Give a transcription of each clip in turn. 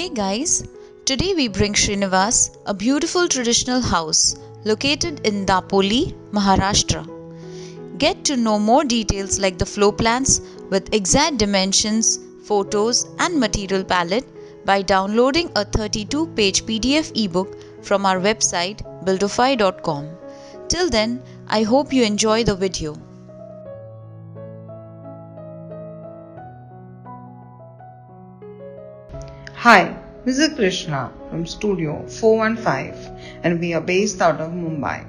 Hey guys, today we bring Shreenivas, a beautiful traditional house located in Dapoli, Maharashtra. Get to know more details like the floor plans with exact dimensions, photos and material palette by downloading a 32-page PDF ebook from our website buildofy.com. Till then, I hope you enjoy the video. Hi, this is Krishnaa from Studio 415 and we are based out of Mumbai.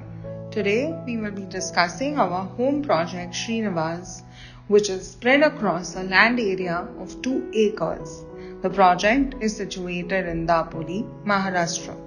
Today we will be discussing our home project Shreenivas, which is spread across a land area of 2 acres. The project is situated in Dapoli, Maharashtra.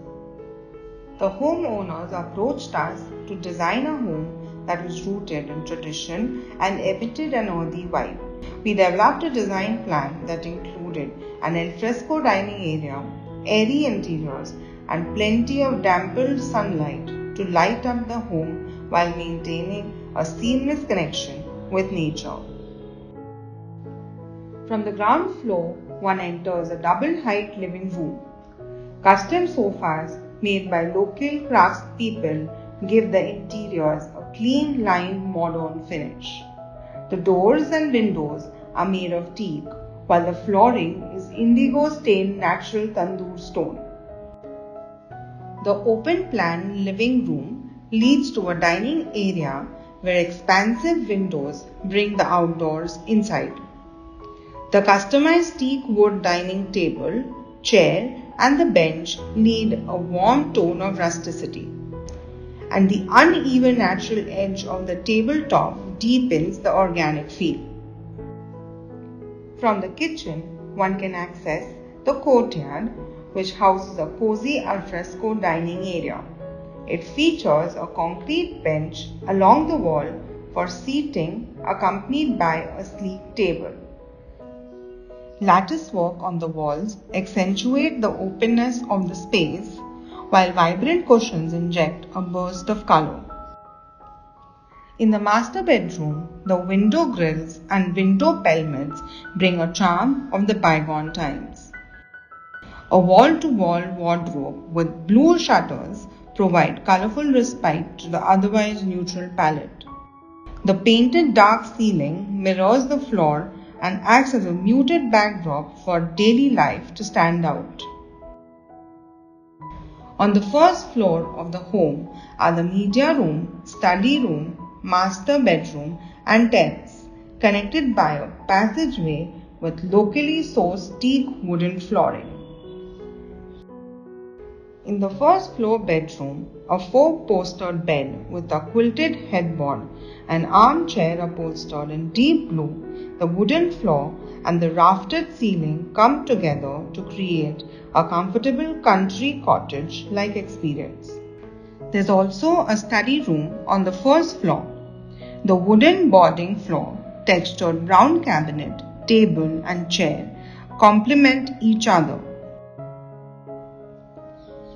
The homeowners approached us to design a home that was rooted in tradition and emitted an earthy vibe. We developed a design plan that included an alfresco dining area, airy interiors, and plenty of dampened sunlight to light up the home while maintaining a seamless connection with nature. From the ground floor, one enters a double-height living room. Custom sofas made by local craftspeople give the interiors a clean lined modern finish. The doors and windows are made of teak, while the flooring is indigo stained natural tandoor stone. The open plan living room leads to a dining area where expansive windows bring the outdoors inside. The customized teak wood dining table, chair, and the bench lead a warm tone of rusticity, and the uneven natural edge of the tabletop deepens the organic feel. From the kitchen, one can access the courtyard, which houses a cozy alfresco dining area. It features a concrete bench along the wall for seating, accompanied by a sleek table. Lattice work on the walls accentuate the openness of the space, while vibrant cushions inject a burst of color. In the master bedroom, the window grills and window pelmets bring a charm of the bygone times. A wall-to-wall wardrobe with blue shutters provide colorful respite to the otherwise neutral palette. The painted dark ceiling mirrors the floor and acts as a muted backdrop for daily life to stand out. On the first floor of the home are the media room, study room, master bedroom and terrace, connected by a passageway with locally sourced teak wooden flooring. In the first floor bedroom, a 4-postered bed with a quilted headboard, an armchair upholstered in deep blue, the wooden floor and the raftered ceiling come together to create a comfortable country cottage-like experience. There's also a study room on the first floor. The wooden boarding floor, textured brown cabinet, table and chair complement each other.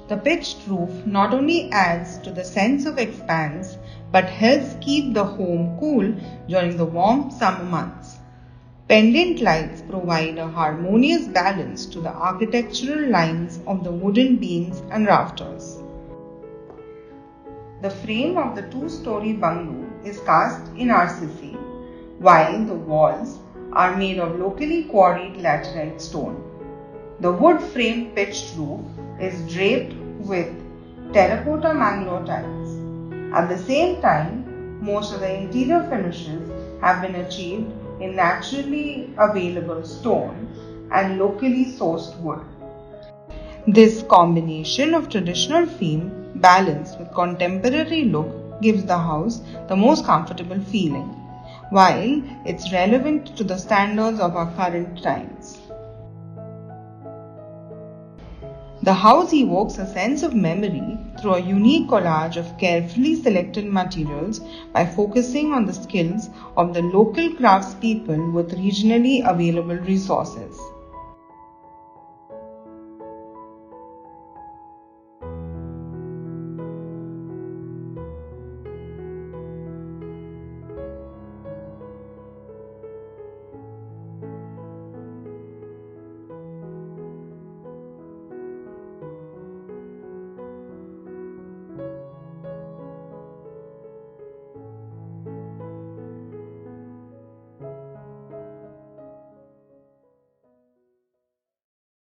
The pitched roof not only adds to the sense of expanse but helps keep the home cool during the warm summer months. Pendant lights provide a harmonious balance to the architectural lines of the wooden beams and rafters. The frame of the 2-story bungalow is cast in RCC, while the walls are made of locally quarried laterite stone. The wood-framed pitched roof is draped with terracotta Mangalore tiles. At the same time, most of the interior finishes have been achieved in naturally available stone and locally sourced wood. This combination of traditional theme balanced with contemporary look gives the house the most comfortable feeling, while it's relevant to the standards of our current times. The house evokes a sense of memory through a unique collage of carefully selected materials by focusing on the skills of the local craftspeople with regionally available resources.